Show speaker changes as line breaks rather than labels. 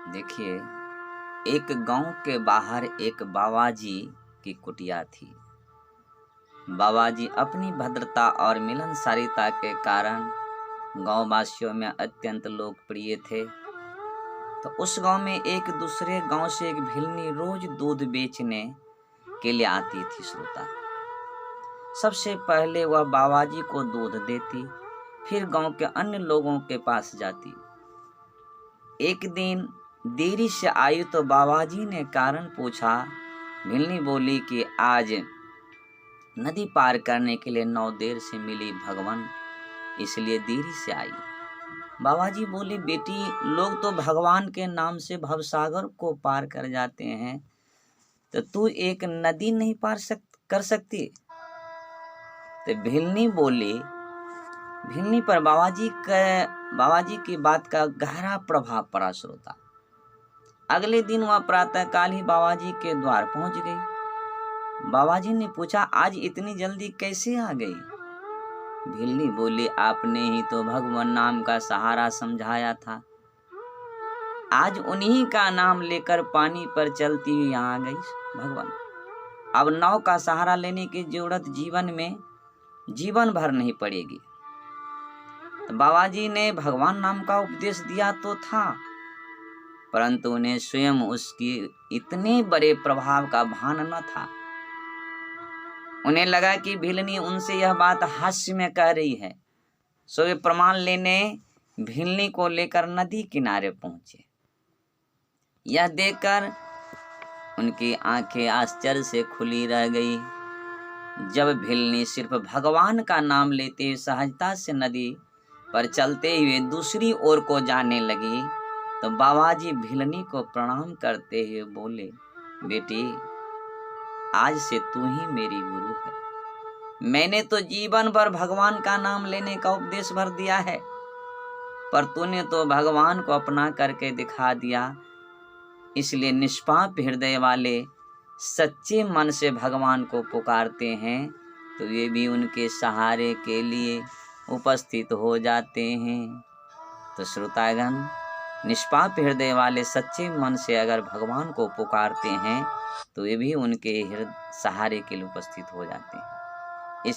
देखिए, एक गांव के बाहर एक बाबा जी की कुटिया थी। बाबा जी अपनी भद्रता और मिलनसारिता के कारण गांव वासियों में अत्यंत लोकप्रिय थे। तो उस गांव में एक दूसरे गांव से एक भिलनी रोज दूध बेचने के लिए आती थी। श्रोता, सबसे पहले वह बाबा जी को दूध देती, फिर गांव के अन्य लोगों के पास जाती। एक दिन देरी से आई तो बाबा जी ने कारण पूछा। भिलनी बोली कि आज नदी पार करने के लिए 9 देर से मिली भगवान, इसलिए देरी से आई। बाबा जी बोले, बेटी, लोग तो भगवान के नाम से भवसागर को पार कर जाते हैं, तो तू एक नदी नहीं कर सकती? तो भिलनी बोली, भिलनी पर बाबा जी की बात का गहरा प्रभाव पड़ा। श्रोता, अगले दिन वह प्रातःकाल ही बाबा जी के द्वार पहुंच गई। बाबा जी ने पूछा, आज इतनी जल्दी कैसे आ गई? भिलनी बोली, आपने ही तो भगवान नाम का सहारा समझाया था, आज उन्हीं का नाम लेकर पानी पर चलती हुई यहाँ आ गई। भगवान, अब नाव का सहारा लेने की जरूरत जीवन भर नहीं पड़ेगी। तो बाबा जी ने भगवान नाम का उपदेश दिया तो था, परंतु उन्हें स्वयं उसकी इतने बड़े प्रभाव का भान न था। उन्हें लगा कि भिलनी उनसे यह बात हास्य में कह रही है, सो वे प्रमाण लेने भिलनी को लेकर नदी किनारे पहुंचे। यह देखकर उनकी आंखें आश्चर्य से खुली रह गई। जब भिलनी सिर्फ भगवान का नाम लेते हुए सहजता से नदी पर चलते हुए दूसरी ओर को जाने लगी, तो बाबा जी भिलनी को प्रणाम करते हुए बोले, बेटी, आज से तू ही मेरी गुरु है। मैंने तो जीवन भर भगवान का नाम लेने का उपदेश भर दिया है, पर तूने तो भगवान को अपना करके दिखा दिया। इसलिए निष्पाप हृदय वाले सच्चे मन से भगवान को पुकारते हैं तो वे भी उनके सहारे के लिए उपस्थित हो जाते हैं। तो श्रोतागण, निष्पाप हृदय वाले सच्चे मन से अगर भगवान को पुकारते हैं तो वे भी उनके सहारे के लिए उपस्थित हो जाते हैं।